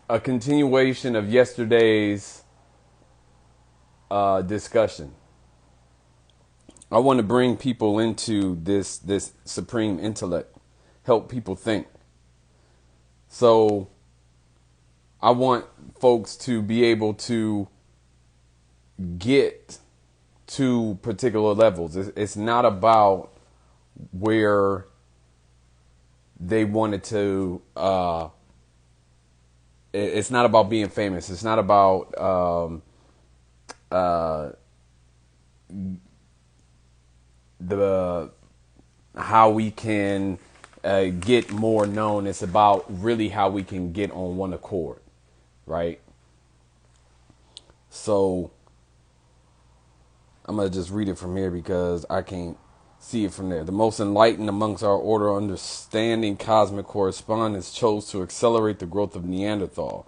a continuation of yesterday's discussion. I want to bring people into this supreme intellect, help people think. So I want folks to be able to get to particular levels. It's not about where they wanted to. It's not about being famous. It's not about the how we can get more known. It's about really how we can get on one accord, right? So I'm going to just read it from here because I can't see it from there. The most enlightened amongst our order, understanding cosmic correspondence, chose to accelerate the growth of Neanderthal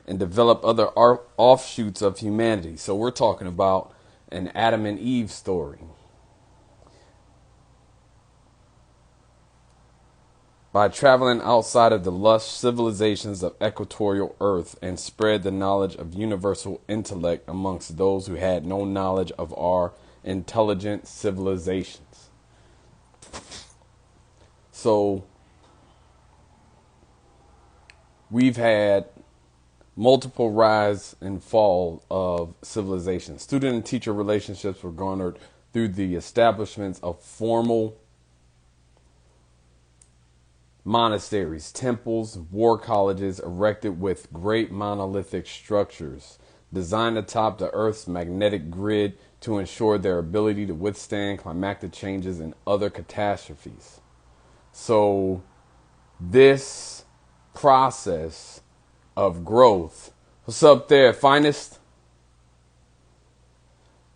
and develop other offshoots of humanity. So we're talking about an Adam and Eve story. By traveling outside of the lush civilizations of equatorial Earth and spread the knowledge of universal intellect amongst those who had no knowledge of our intelligent civilizations. So we've had multiple rise and fall of civilization. Student and teacher relationships were garnered through the establishments of formal monasteries, temples, war colleges erected with great monolithic structures designed atop the Earth's magnetic grid to ensure their ability to withstand climatic changes and other catastrophes. So this process of growth, what's up there, finest?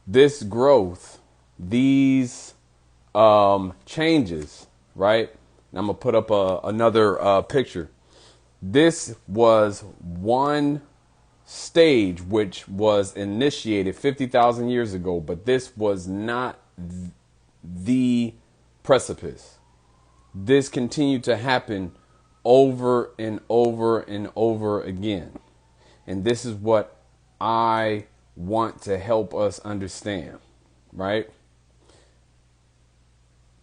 This growth, these changes, right? And I'm going to put up another picture. This was one stage which was initiated 50,000 years ago, but this was not the precipice. This continued to happen over and over and over again. And this is what I want to help us understand, right?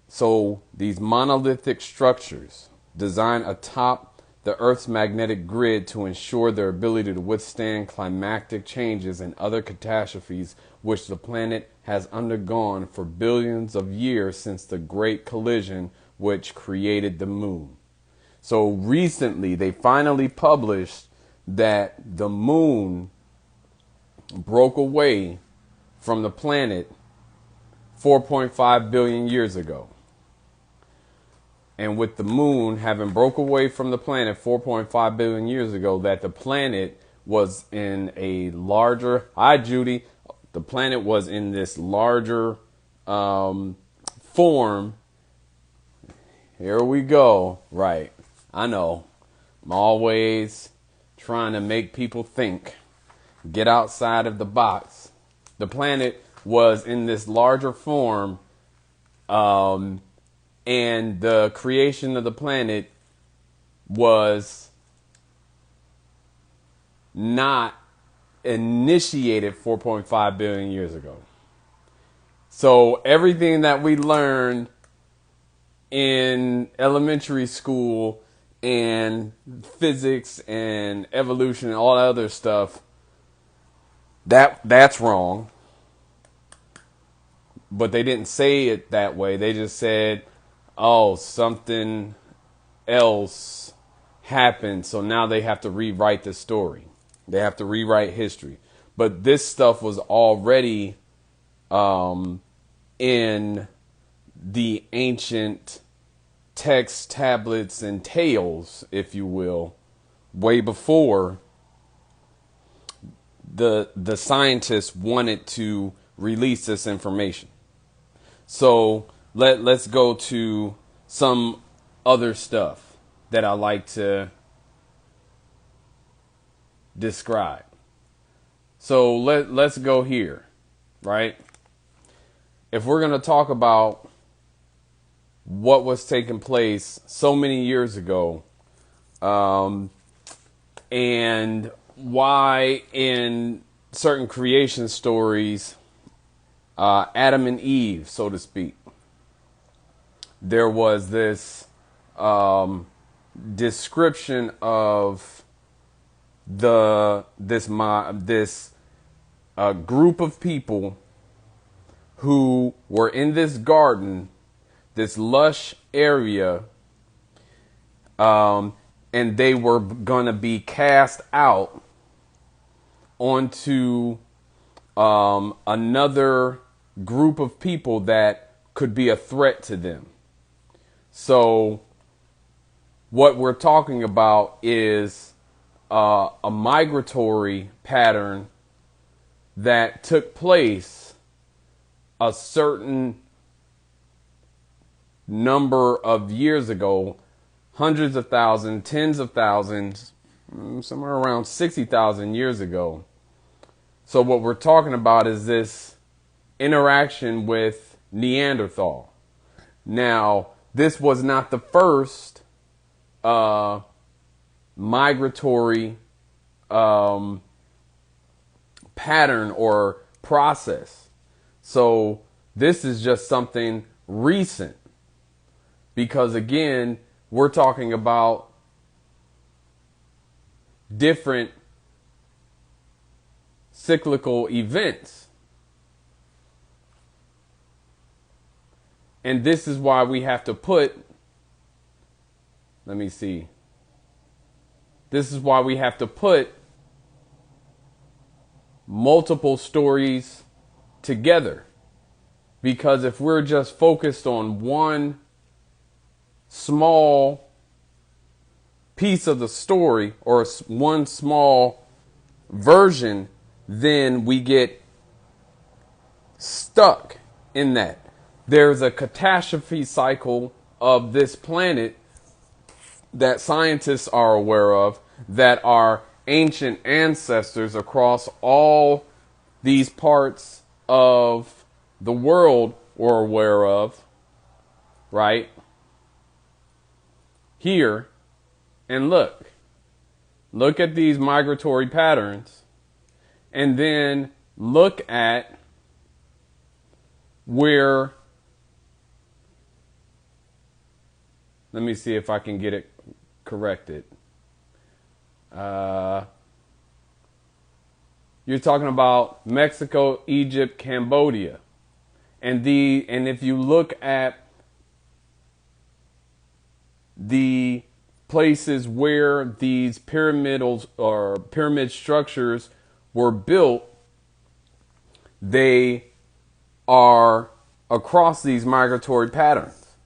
So these monolithic structures designed atop the Earth's magnetic grid to ensure their ability to withstand climatic changes and other catastrophes which the planet has undergone for billions of years since the Great Collision which created the moon. So recently they finally published that the moon broke away from the planet 4.5 billion years ago. And with the moon having broke away from the planet 4.5 billion years ago, that the planet was in a larger, hi Judy, the planet was in this larger form. Here we go. Right. I know. I'm always trying to make people think, get outside of the box. The planet was in this larger form, and the creation of the planet was not initiated 4.5 billion years ago. So everything that we learned in elementary school and physics and evolution and all that other stuff, that's wrong. But they didn't say it that way. They just said, oh, something else happened, so now they have to rewrite the story. They have to rewrite history. But this stuff was already in the ancient texts, tablets, and tales, if you will, way before the scientists wanted to release this information. So let's go to some other stuff that I like to describe. So let's go here, right? If we're going to talk about what was taking place so many years ago, and why in certain creation stories, Adam and Eve, so to speak, there was this description of this group of people who were in this garden, this lush area, and they were gonna be cast out onto another group of people that could be a threat to them. So what we're talking about is a migratory pattern that took place a certain number of years ago, hundreds of thousands, tens of thousands, somewhere around 60,000 years ago. So what we're talking about is this interaction with Neanderthal. Now, this was not the first migratory pattern or process. So this is just something recent, because again, we're talking about different cyclical events. And this is why we have to put, let me see. This is why we have to put multiple stories together. Because if we're just focused on one small piece of the story or one small version, then we get stuck in that. There's a catastrophe cycle of this planet that scientists are aware of, that our ancient ancestors across all these parts of the world were aware of, right? Here, and look at these migratory patterns, and then look at where, let me see if I can get it corrected. You're talking about Mexico, Egypt, Cambodia. And if you look at the places where these pyramid structures were built, they are across these migratory patterns.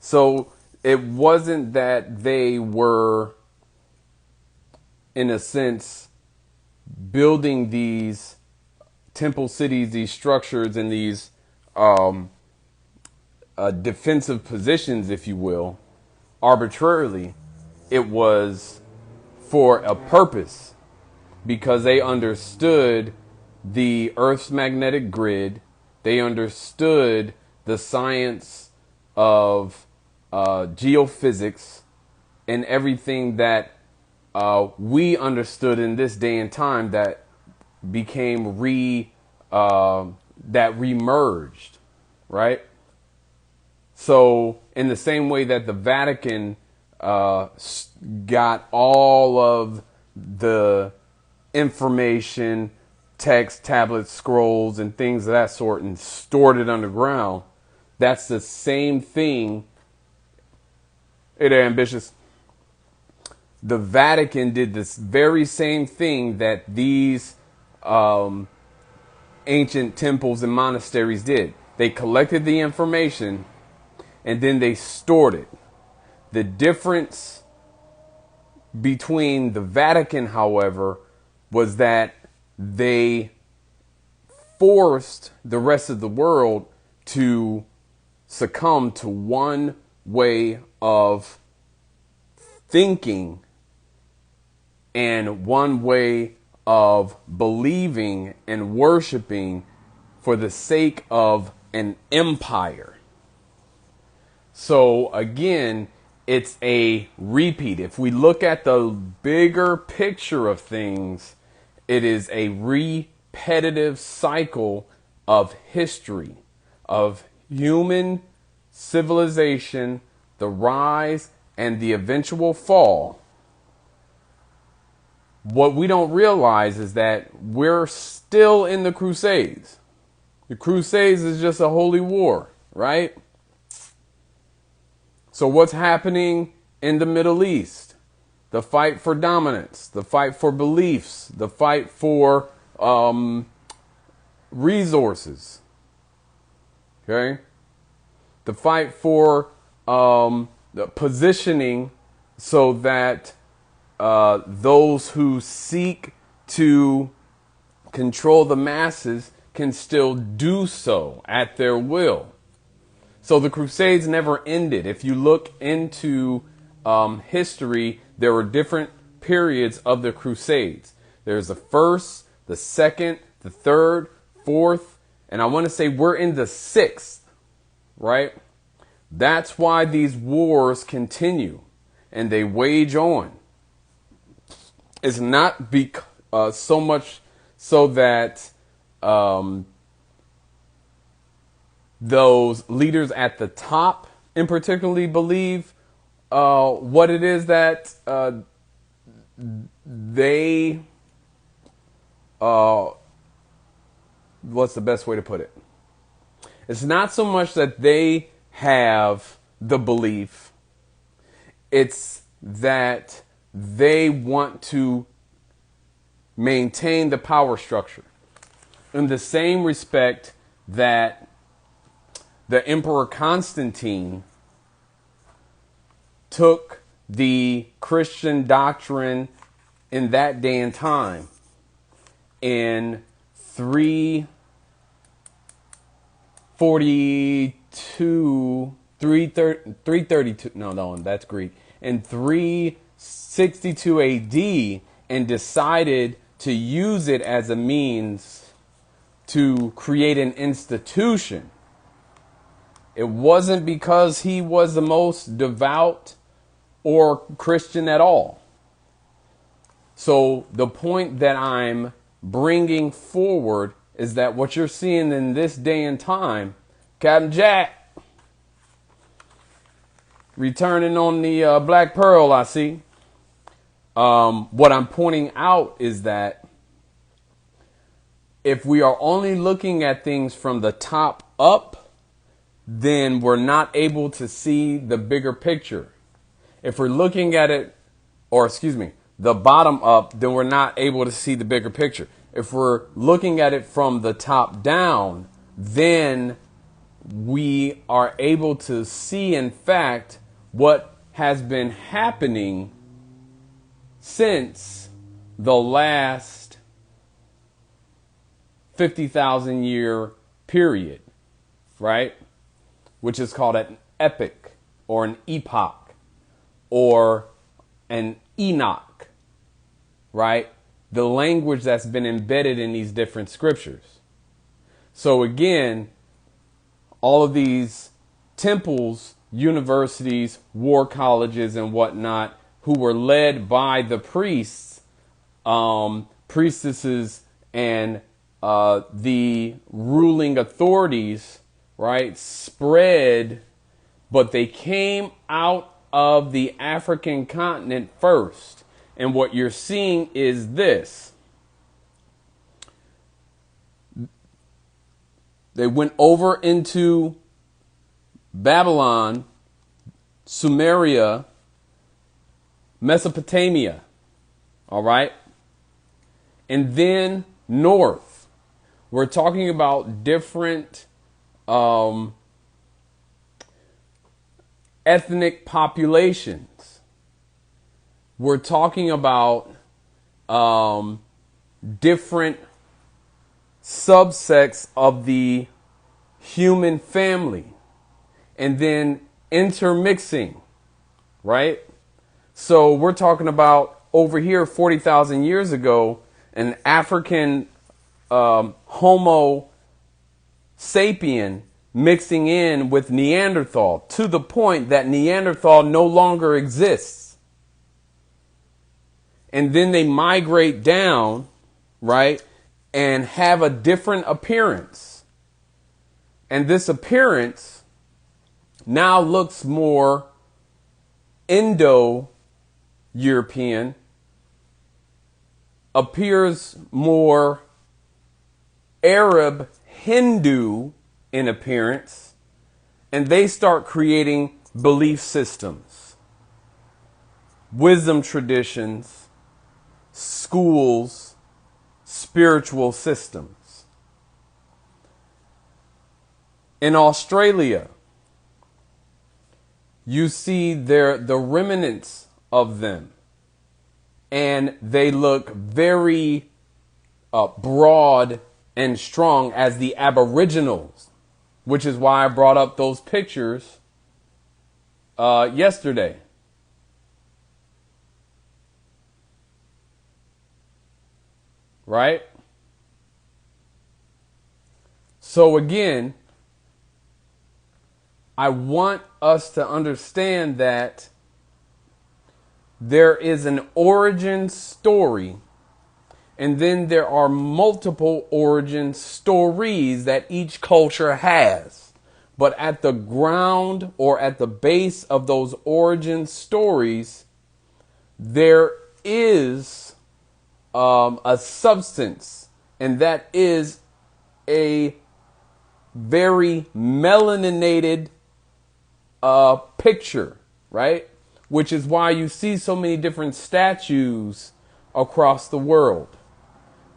So it wasn't that they were, in a sense, building these temple cities, these structures, and these defensive positions, if you will, arbitrarily. It was for a purpose, because they understood the Earth's magnetic grid. They understood the science of geophysics and everything that we understood in this day and time that became that remerged, right? So in the same way that the Vatican got all of the information, text, tablets, scrolls, and things of that sort and stored it underground, that's the same thing. Hey there, ambitious. The Vatican did this very same thing that these ancient temples and monasteries did. They collected the information and then they stored it. The difference between the Vatican, however, was that they forced the rest of the world to succumb to one way of thinking and one way of believing and worshiping for the sake of an empire. So again, it's a repeat. If we look at the bigger picture of things, it is a repetitive cycle of history, of human civilization, the rise and the eventual fall. What we don't realize is that we're still in the Crusades. The Crusades is just a holy war, right? So what's happening in the Middle East? The fight for dominance, the fight for beliefs, the fight for resources, okay? The fight for the positioning so that those who seek to control the masses can still do so at their will. So the Crusades never ended. If you look into history, there were different periods of the Crusades. There's the first, the second, the third, fourth, and I want to say we're in the sixth, right? That's why these wars continue and they wage on. It's not so much so that those leaders at the top in particularly believe what it is that they what's the best way to put it? It's not so much that they have the belief, it's that they want to maintain the power structure in the same respect that the Emperor Constantine took the Christian doctrine in that day and time in 332, no, that's Greek, in 362 AD, and decided to use it as a means to create an institution. It wasn't because he was the most devout or Christian at all. So the point that I'm bringing forward is that what you're seeing in this day and time, Captain Jack, returning on the Black Pearl, I see. What I'm pointing out is that if we are only looking at things from the top up, then we're not able to see the bigger picture. If we're looking at it, the bottom up, then we're not able to see the bigger picture. If we're looking at it from the top down, then we are able to see, in fact, what has been happening since the last 50,000 year period, right? Which is called an epic or an epoch or an Enoch, right? The language that's been embedded in these different scriptures. So again, all of these temples, universities, war colleges and whatnot, who were led by the priests, priestesses, and the ruling authorities, right, spread, but they came out of the African continent first. And what you're seeing is this. They went over into Babylon, Sumeria, Mesopotamia, all right? And then north. We're talking about different ethnic populations. We're talking about different subsects of the human family, and then intermixing, right? So we're talking about over here 40,000 years ago, an African Homo sapien mixing in with Neanderthal to the point that Neanderthal no longer exists. And then they migrate down, right, and have a different appearance. And this appearance now looks more Indo-European, appears more Arab Hindu in appearance, and they start creating belief systems, wisdom traditions, schools, spiritual systems. In Australia, you see the remnants of them, and they look very broad and strong as the Aboriginals, which is why I brought up those pictures yesterday. Right? So again, I want us to understand that there is an origin story, and then there are multiple origin stories that each culture has. But at the ground or at the base of those origin stories, there is a substance, and that is a very melaninated picture, right? Which is why you see so many different statues across the world.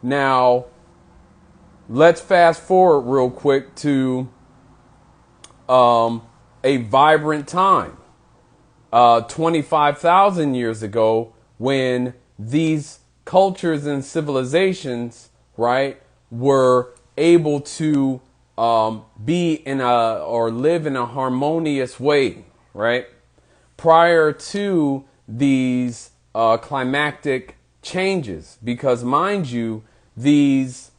Now, let's fast forward real quick to a vibrant time, 25,000 years ago, when these cultures and civilizations, right, were able to be in or live in a harmonious way, right? Prior to these climactic changes, because mind you, these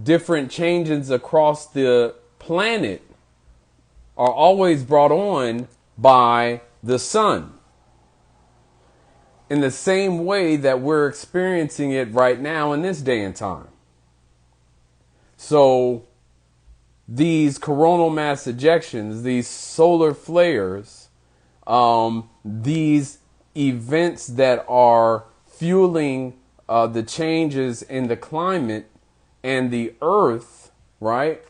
different changes across the planet are always brought on by the sun. In the same way that we're experiencing it right now in this day and time. So these coronal mass ejections, these solar flares, these events that are fueling the changes in the climate and the earth, right?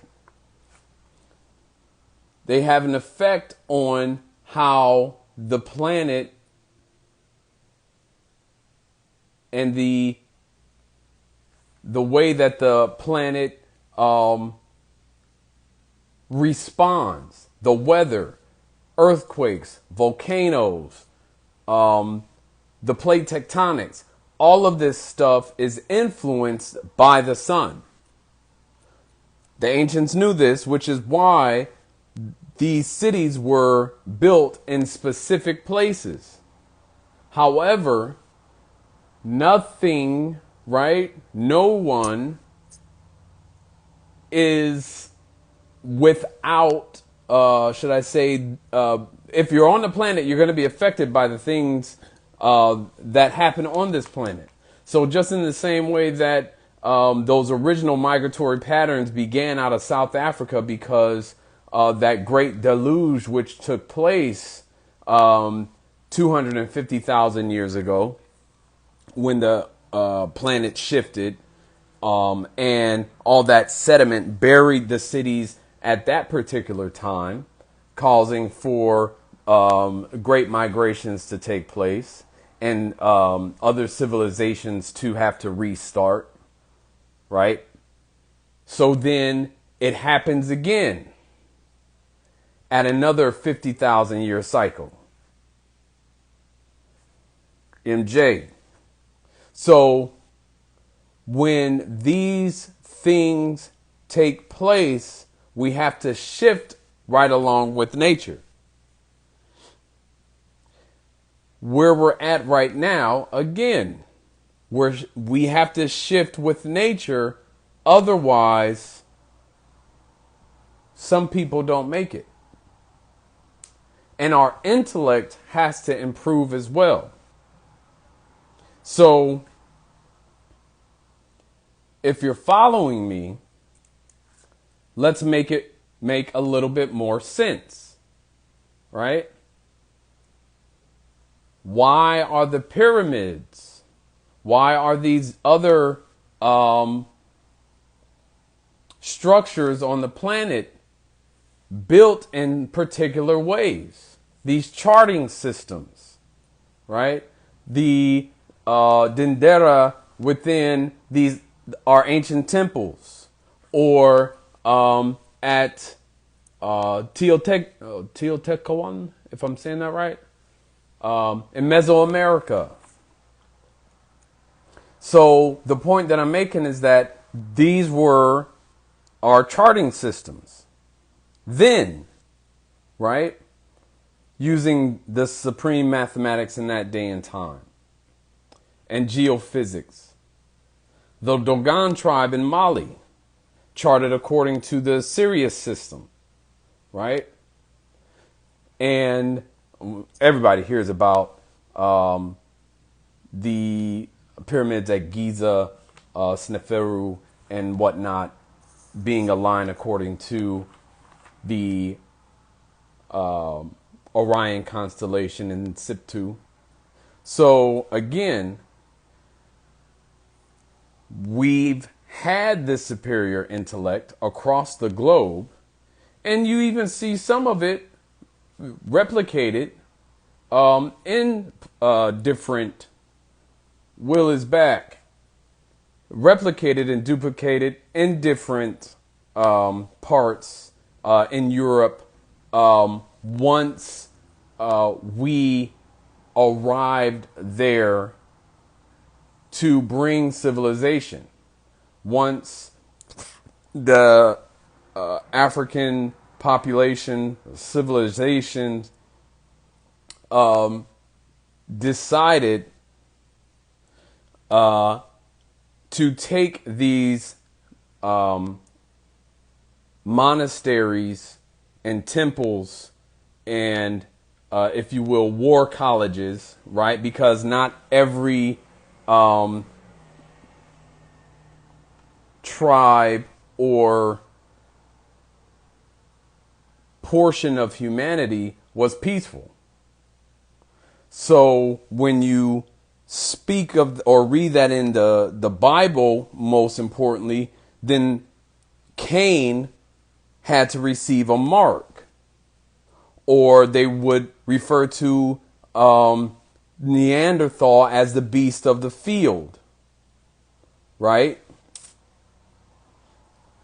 They have an effect on how the planet and the way that the planet responds, the weather, earthquakes, volcanoes, the plate tectonics, all of this stuff is influenced by the sun. The ancients knew this, which is why these cities were built in specific places. However, nothing, right? No one is without, should I say, if you're on the planet, you're going to be affected by the things that happen on this planet. So just in the same way that those original migratory patterns began out of South Africa because that great deluge which took place 250,000 years ago, when the planet shifted and all that sediment buried the cities at that particular time, causing for great migrations to take place and other civilizations to have to restart, right? So then it happens again at another 50,000 year cycle. MJ. So when these things take place, we have to shift right along with nature. Where we're at right now, again, we have to shift with nature. Otherwise, some people don't make it. And our intellect has to improve as well. So, if you're following me, let's make a little bit more sense, right? Why are the pyramids? Why are these other structures on the planet built in particular ways? These charting systems, right? The dendera within these are ancient temples, or at Teotihuacan, if I'm saying that right, in Mesoamerica. So the point that I'm making is that these were our charting systems. Then, right, using the supreme mathematics in that day and time, and geophysics. The Dogon tribe in Mali charted according to the Sirius system, right? And everybody hears about the pyramids at Giza, Sneferu, and whatnot being aligned according to the Orion constellation in Siptu. So again, we've had this superior intellect across the globe, and you even see some of it replicated in different, Will is back, replicated and duplicated in different parts in Europe once we arrived there to bring civilization. Once the African population, civilization decided to take these monasteries and temples and, if you will, war colleges, right? Because not every tribe or portion of humanity was peaceful. So when you speak of or read that in the Bible, most importantly, then Cain had to receive a mark, or they would refer to Neanderthal as the beast of the field, right?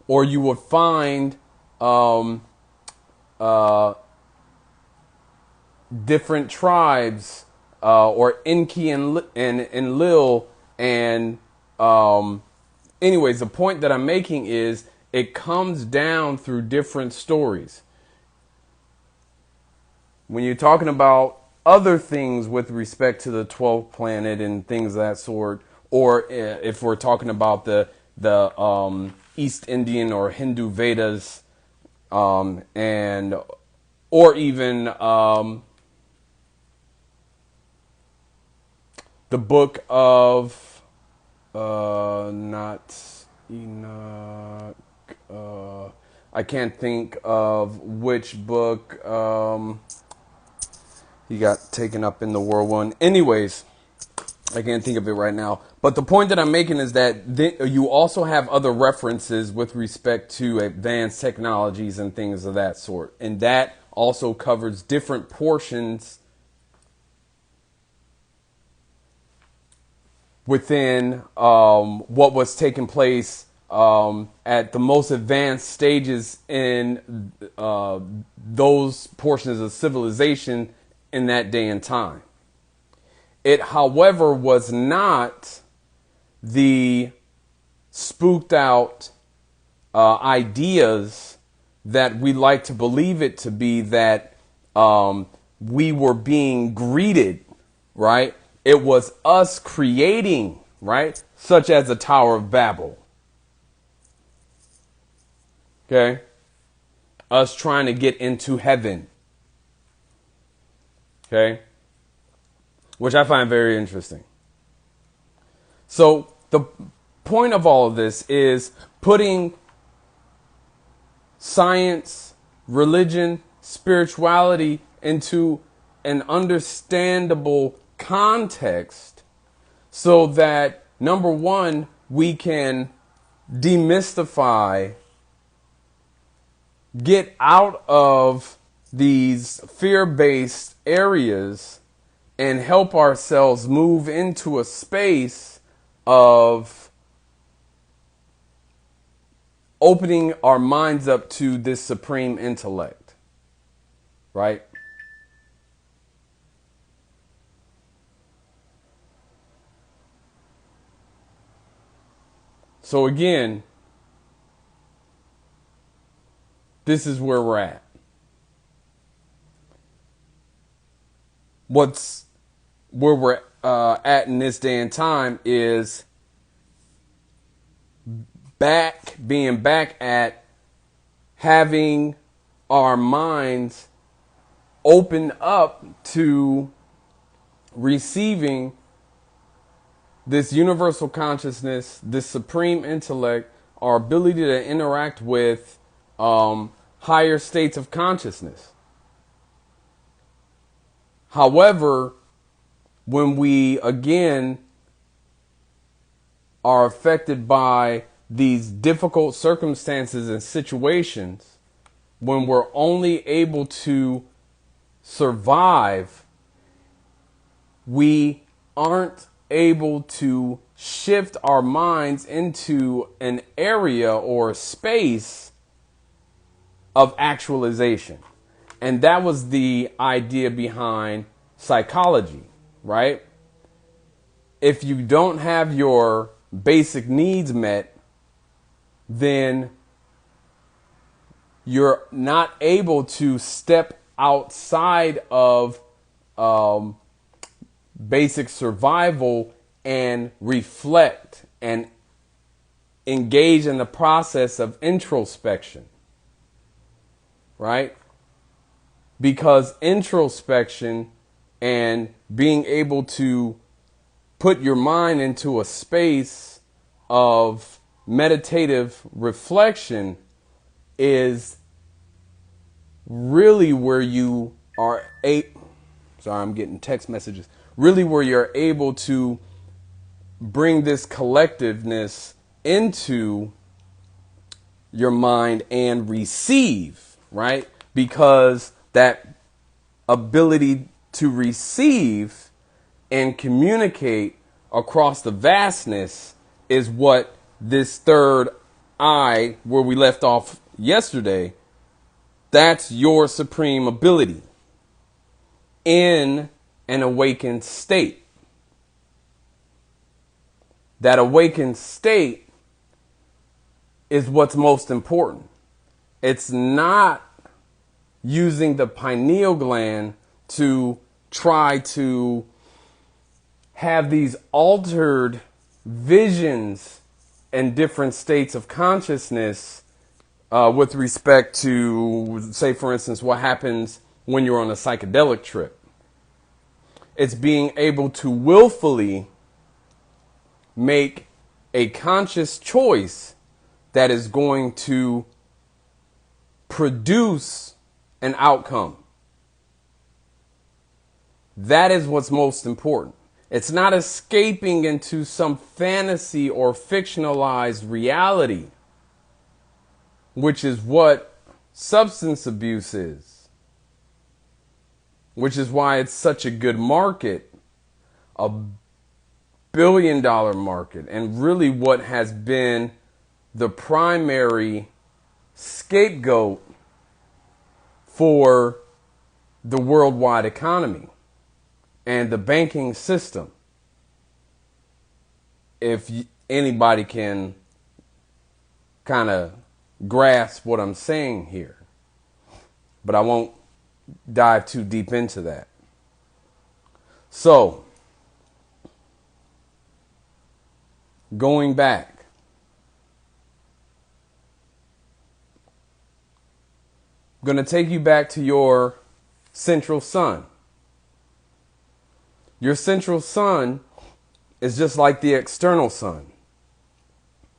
Or you would find different tribes, or Enki and Lil, and anyways, the point that I'm making is it comes down through different stories. When you're talking about other things with respect to the 12th planet and things of that sort, or if we're talking about the East Indian or Hindu Vedas, and or even the book of not Enoch. I can't think of which book he got taken up in the whirlwind. Anyways, I can't think of it right now. But the point that I'm making is that you also have other references with respect to advanced technologies and things of that sort. And that also covers different portions within what was taking place at the most advanced stages in those portions of civilization in that day and time. It, however, was not the spooked out ideas that we like to believe it to be, that we were being greeted, right? It was us creating, right? Such as the Tower of Babel. Okay? us trying to get into heaven. Okay? Which I find very interesting. So the point of all of this is putting science, religion, spirituality into an understandable context so that, number one, we can demystify, get out of these fear-based areas and help ourselves move into a space of opening our minds up to this supreme intellect, right? So again, this is where we're at. Where we're at in this day and time is being back at having our minds open up to receiving this universal consciousness, this supreme intellect, our ability to interact with higher states of consciousness. However, when we again are affected by these difficult circumstances and situations, when we're only able to survive, we aren't able to shift our minds into an area or space of actualization. And that was the idea behind psychology, right? If you don't have your basic needs met, then you're not able to step outside of basic survival and reflect and engage in the process of introspection, right? Because introspection and being able to put your mind into a space of meditative reflection is really where you are sorry, I'm getting text messages. Really where you're able to bring this collectiveness into your mind and receive, right? Because that ability to receive and communicate across the vastness is what this third eye, where we left off yesterday, that's your supreme ability in an awakened state. That awakened state is what's most important. It's not using the pineal gland to try to have these altered visions and different states of consciousness with respect to, say, for instance, what happens when you're on a psychedelic trip. It's being able to willfully make a conscious choice that is going to produce an outcome. That is what's most important. It's not escaping into some fantasy or fictionalized reality, which is what substance abuse is. Which is why it's such a good market, a billion-dollar market, and really what has been the primary scapegoat for the worldwide economy and the banking system. If anybody can kind of grasp what I'm saying here, but I won't dive too deep into that. So, going back, I'm going to take you back to your central sun. Your central sun is just like the external sun.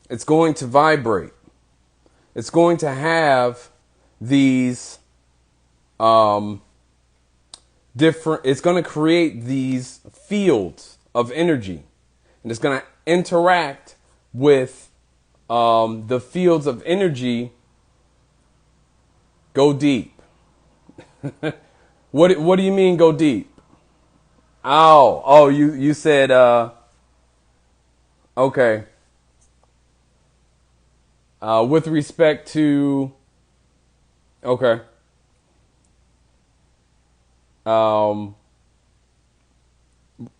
It's going to vibrate. It's going to have these it's going to create these fields of energy. And it's going to interact with the fields of energy. Go deep. What do you mean go deep? You said okay. With respect to okay.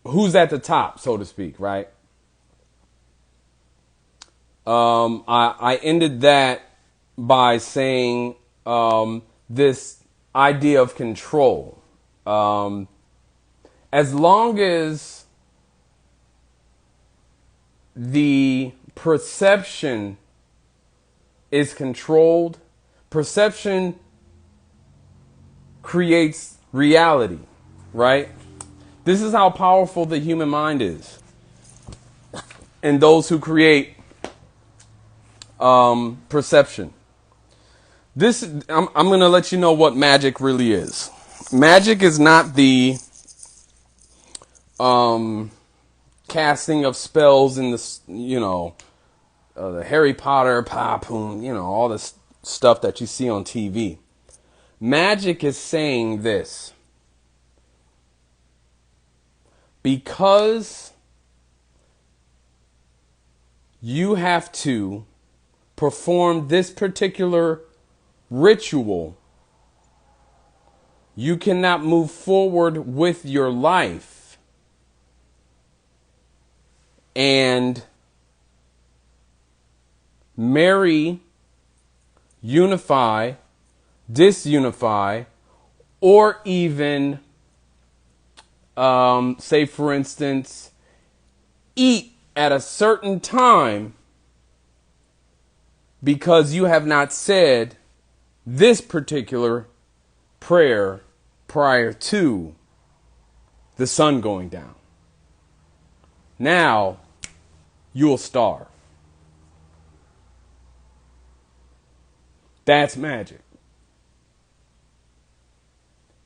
Who's at the top, so to speak, right? I ended that by saying this idea of control. As long as the perception is controlled, perception creates reality, right? This is how powerful the human mind is. And those who create perception. I'm going to let you know what magic really is. Magic is not the casting of spells in the, the Harry Potter, Papoon, all this stuff that you see on TV. Magic is saying this. Because you have to perform this particular ritual, you cannot move forward with your life and marry, unify, disunify, or even, say for instance, eat at a certain time because you have not said this particular prayer prior to the sun going down. Now you'll starve. That's magic.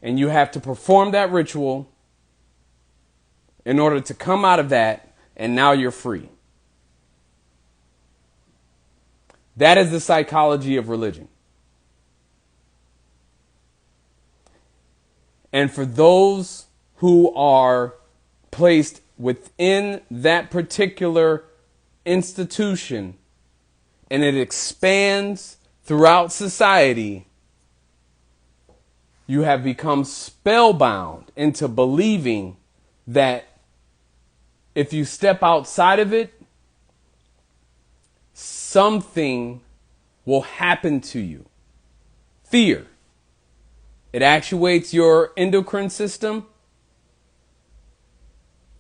And you have to perform that ritual in order to come out of that, and now you're free. That is the psychology of religion. And for those who are placed within that particular institution and it expands throughout society, you have become spellbound into believing that if you step outside of it, something will happen to you. Fear. It actuates your endocrine system.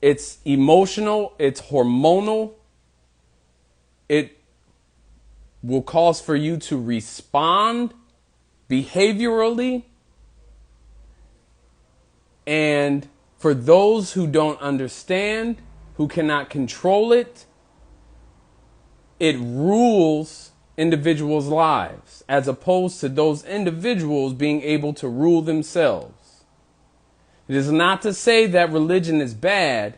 It's emotional. It's hormonal. It will cause for you to respond behaviorally. And for those who don't understand, who cannot control it, it rules individuals' lives as opposed to those individuals being able to rule themselves. It is not to say that religion is bad.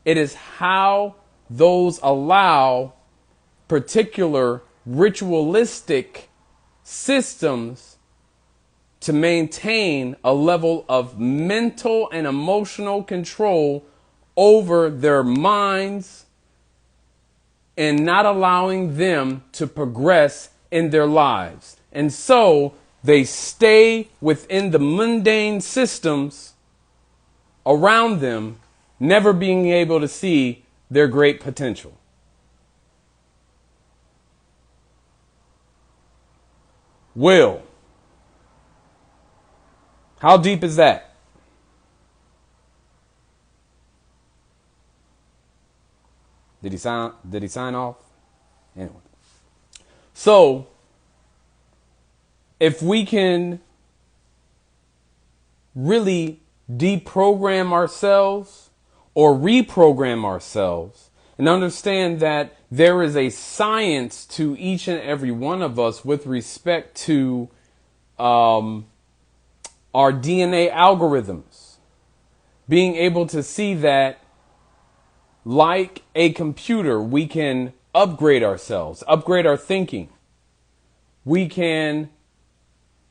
It is how those allow particular ritualistic systems to maintain a level of mental and emotional control over their minds and not allowing them to progress in their lives. And so they stay within the mundane systems around them, never being able to see their great potential. Will. How deep is that? Did he sign off? Anyway. So, if we can really deprogram ourselves or reprogram ourselves and understand that there is a science to each and every one of us with respect to our DNA algorithms. Being able to see that, like a computer, we can upgrade ourselves, upgrade our thinking. We can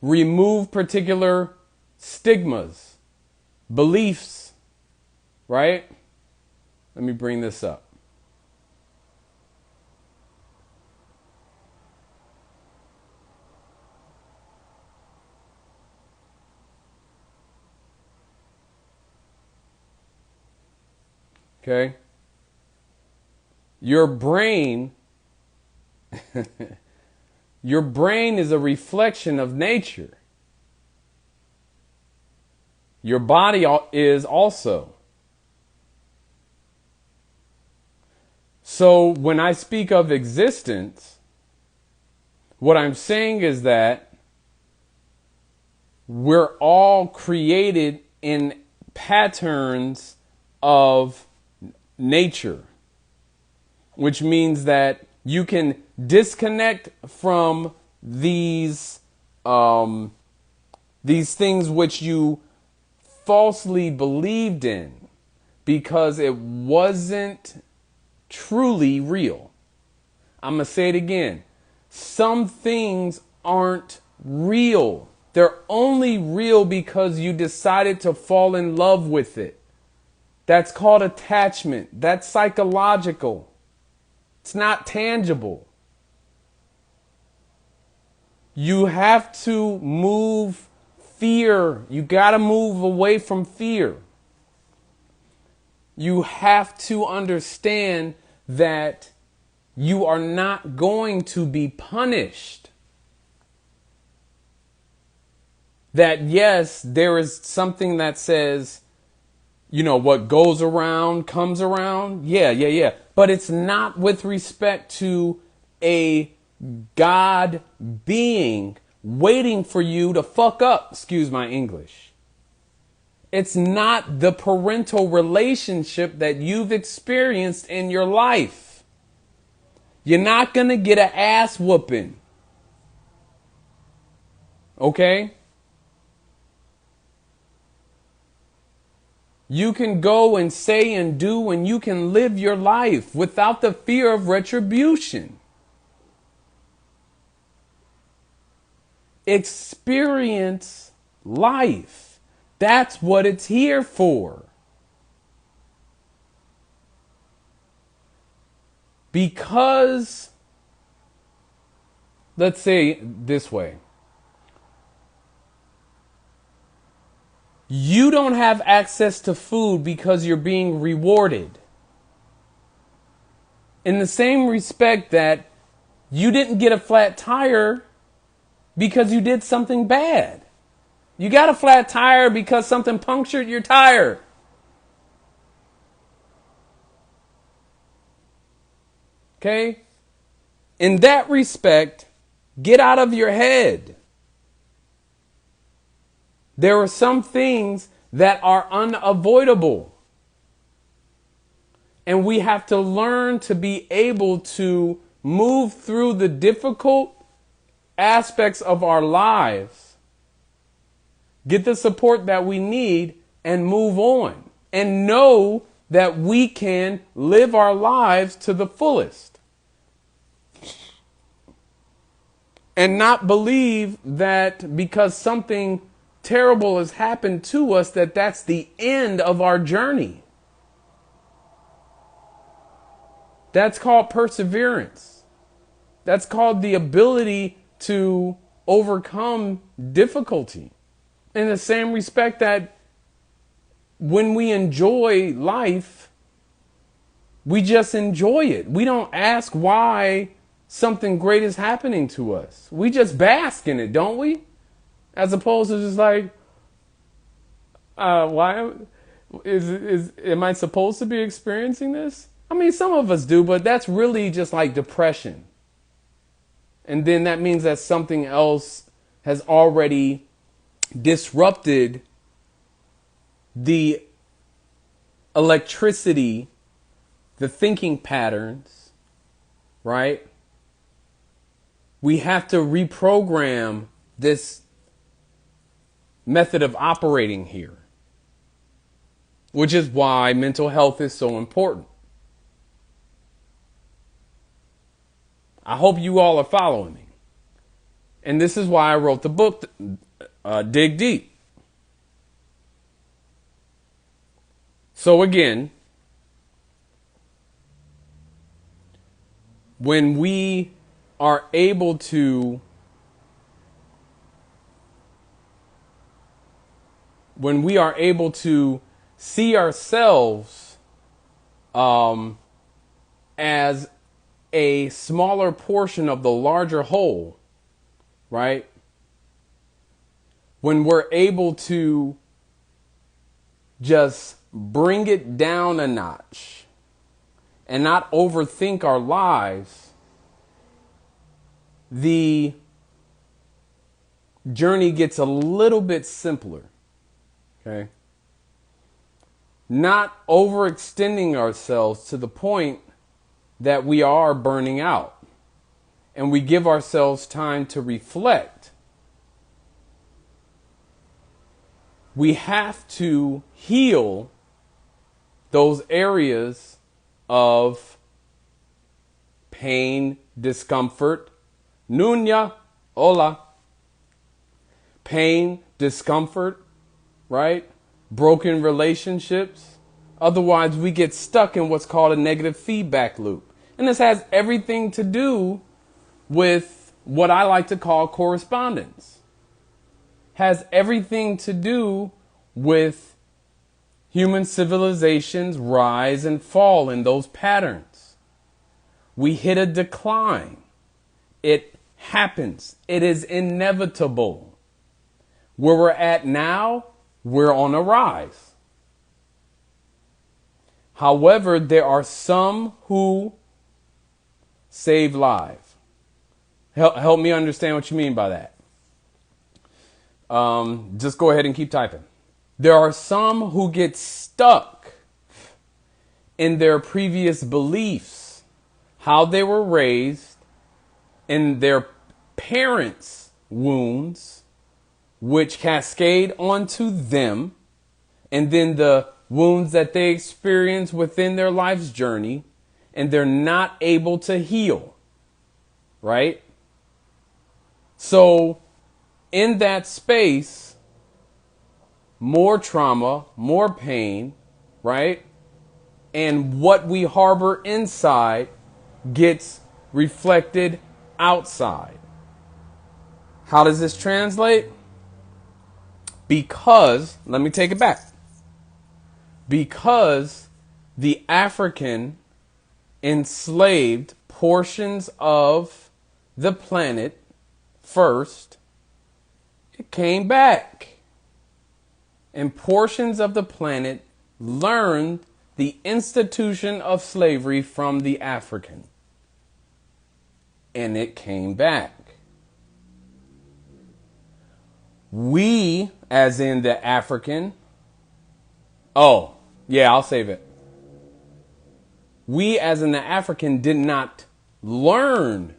remove particular stigmas, beliefs, right? Let me bring this up. Okay? Your brain your brain is a reflection of nature. Your body is also. So when I speak of existence, what I'm saying is that we're all created in patterns of nature, which means that you can disconnect from these things which you falsely believed in because it wasn't truly real. I'm going to say it again. Some things aren't real. They're only real because you decided to fall in love with it. That's called attachment. That's psychological. It's not tangible. You have to move fear. You got to move away from fear. You have to understand that you are not going to be punished. That yes, there is something that says, you know, what goes around comes around. Yeah. But it's not with respect to a God being waiting for you to fuck up. Excuse my English. It's not the parental relationship that you've experienced in your life. You're not going to get an ass whooping. Okay? You can go and say and do, and you can live your life without the fear of retribution. Experience life. That's what it's here for. Because, let's say this way. You don't have access to food because you're being rewarded. In the same respect that you didn't get a flat tire because you did something bad. You got a flat tire because something punctured your tire. Okay? In that respect, get out of your head. There are some things that are unavoidable. And we have to learn to be able to move through the difficult aspects of our lives, get the support that we need, and move on. And know that we can live our lives to the fullest. And not believe that because something terrible has happened to us, that that's the end of our journey. That's called perseverance. That's called the ability to overcome difficulty. In the same respect that when we enjoy life, we just enjoy it. We don't ask why something great is happening to us. We just bask in it, don't we? As opposed to just like, why am I supposed to be experiencing this? I mean, some of us do, but that's really just like depression. And then that means that something else has already disrupted the electricity, the thinking patterns, right? We have to reprogram this method of operating here, which is why mental health is so important. I hope you all are following me. And this is why I wrote the book, Dig Deep. So again, when we are able to see ourselves as a smaller portion of the larger whole, right? When we're able to just bring it down a notch and not overthink our lives, the journey gets a little bit simpler. Okay? Not overextending ourselves to the point that we are burning out, and we give ourselves time to reflect. We have to heal those areas of pain, discomfort. Nunya, hola. Pain, discomfort, right? Broken relationships. Otherwise, we get stuck in what's called a negative feedback loop. And this has everything to do with what I like to call correspondence. Has everything to do with human civilization's rise and fall in those patterns. We hit a decline. It happens. It is inevitable. Where we're at now, we're on a rise. However, there are some who save lives. Help me understand what you mean by that. Just go ahead and keep typing. There are some who get stuck in their previous beliefs, how they were raised, in their parents' wounds, which cascade onto them, and then the wounds that they experience within their life's journey, and they're not able to heal, right? So in that space, more trauma, more pain, right? And what we harbor inside gets reflected outside. How does this translate? Because, let me take it back. Because the African enslaved portions of the planet first, it came back. And portions of the planet learned the institution of slavery from the African. And it came back. We, as in the African, I'll save it. We, as in the African, did not learn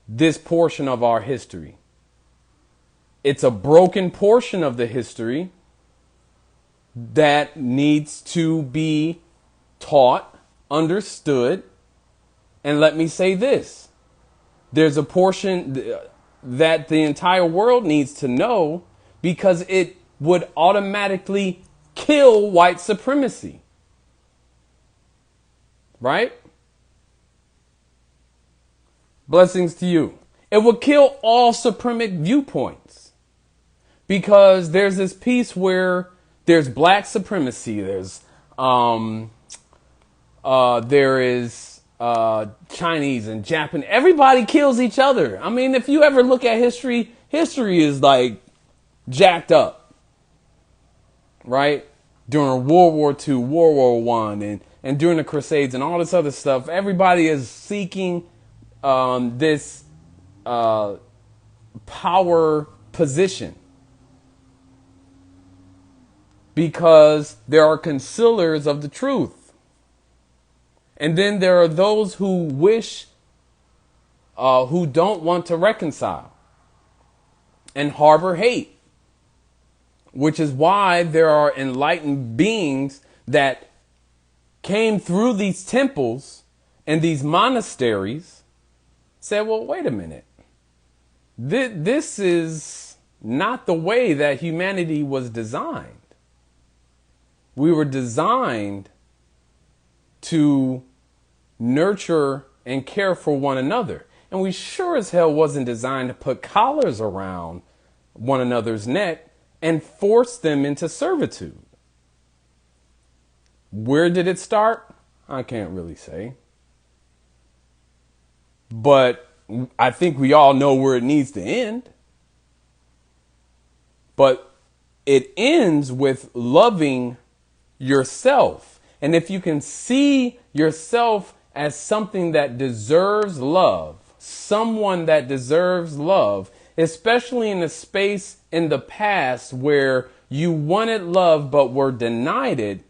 this portion of our history. It's a broken portion of the history that needs to be taught, understood. And let me say this. There's a portion that the entire world needs to know, because it would automatically kill white supremacy. Right? Blessings to you. It would kill all supremic viewpoints, because there's this piece where there's black supremacy. There's there is Chinese and Japanese. Everybody kills each other. I mean, if you ever look at history, history is like jacked up, right? During World War II, World War I, and during the Crusades and all this other stuff, everybody is seeking this power position. because there are concealers of the truth. And then there are those who who don't want to reconcile and harbor hate, which is why there are enlightened beings that came through these temples and these monasteries, said, well, wait a minute. This is not the way that humanity was designed. We were designed to nurture and care for one another. And we sure as hell wasn't designed to put collars around one another's neck and force them into servitude. Where did it start? I can't really say. But I think we all know where it needs to end. But it ends with loving yourself. And if you can see yourself as something that deserves love, someone that deserves love, especially in a space in the past where you wanted love but were denied it,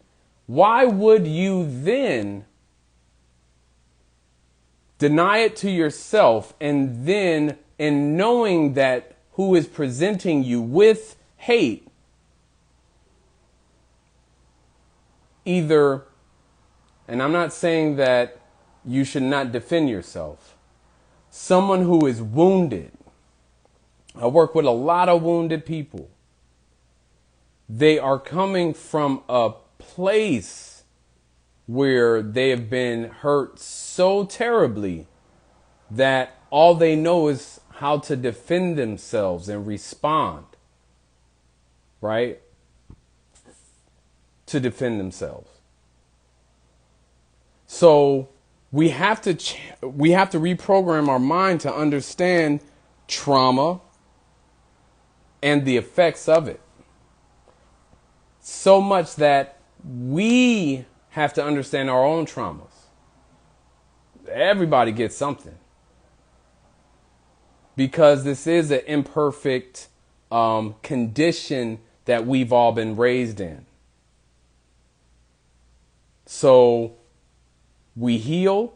why would you then deny it to yourself, and then in knowing that who is presenting you with hate, either, and I'm not saying that you should not defend yourself, someone who is wounded. I work with a lot of wounded people. They are coming from a place where they have been hurt so terribly that all they know is how to defend themselves and respond, right? To defend themselves. So we have to reprogram our mind to understand trauma and the effects of it. So much that we have to understand our own traumas. Everybody gets something. Because this is an imperfect condition that we've all been raised in. So we heal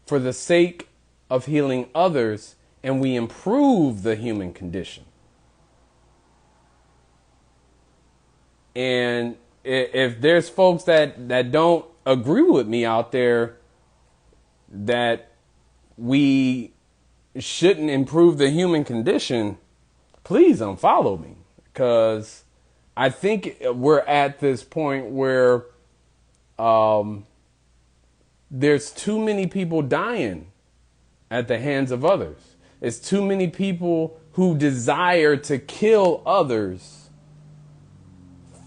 for the sake of healing others, and we improve the human condition. And if there's folks that don't agree with me out there that we shouldn't improve the human condition, please unfollow me. Because I think we're at this point where there's too many people dying at the hands of others. It's too many people who desire to kill others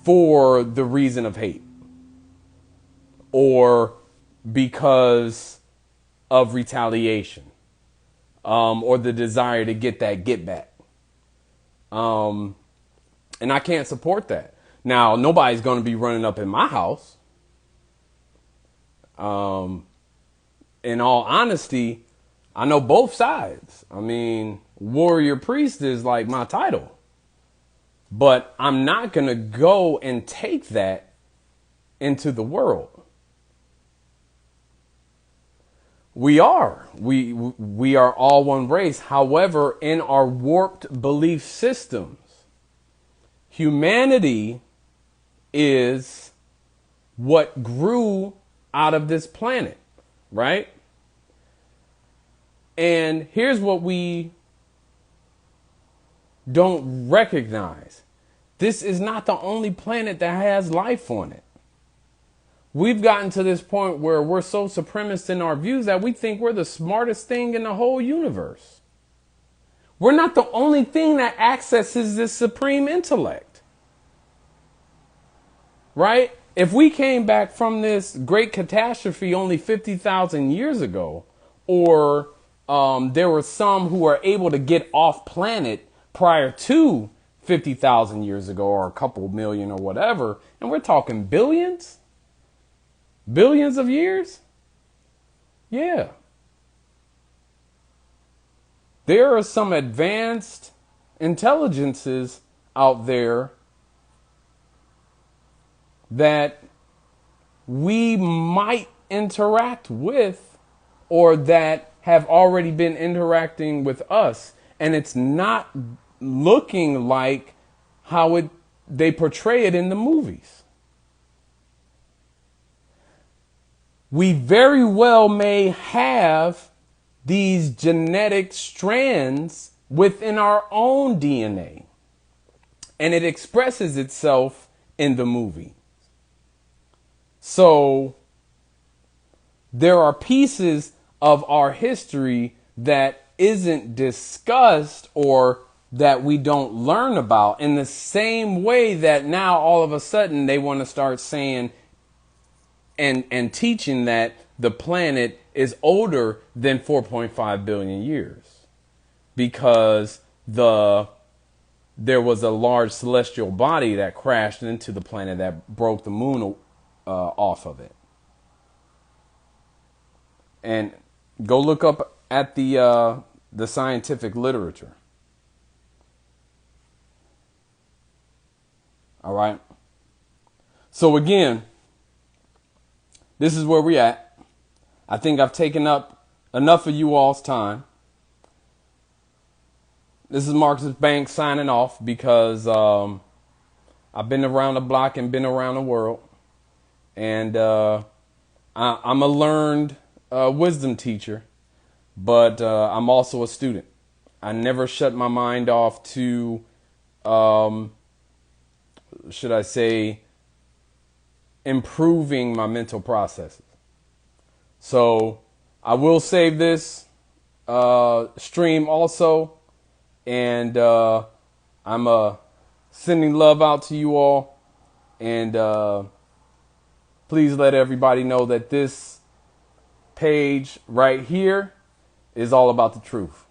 for the reason of hate or because of retaliation, or the desire to get that get back. And I can't support that. Now, nobody's going to be running up in my house. In all honesty, I know both sides. I mean, warrior priest is like my title. But I'm not going to go and take that into the world. We are all one race. However, in our warped belief systems, humanity is what grew out of this planet, right? And here's what we don't recognize. This is not the only planet that has life on it. We've gotten to this point where we're so supremacist in our views that we think we're the smartest thing in the whole universe. We're not the only thing that accesses this supreme intellect. Right? If we came back from this great catastrophe only 50,000 years ago, or there were some who were able to get off planet prior to 50,000 years ago, or a couple million or whatever, and we're talking billions of years. Yeah. There are some advanced intelligences out there that we might interact with, or that have already been interacting with us, and it's not looking like how they portray it in the movies. We very well may have these genetic strands within our own DNA, and it expresses itself in the movie. So there are pieces of our history that isn't discussed, or that we don't learn about, in the same way that now all of a sudden they want to start saying and teaching that the planet is older than 4.5 billion years, because there was a large celestial body that crashed into the planet that broke the moon off of it. And go look up at the scientific literature. All right. So again, this is where we're at. I think I've taken up enough of you all's time. This is MarcusBanksbey signing off, because I've been around the block and been around the world. And I'm a learned wisdom teacher, but I'm also a student. I never shut my mind off to, should I say, improving my mental processes. So I will save this stream also, and I'm sending love out to you all, and please let everybody know that this page right here is all about the truth.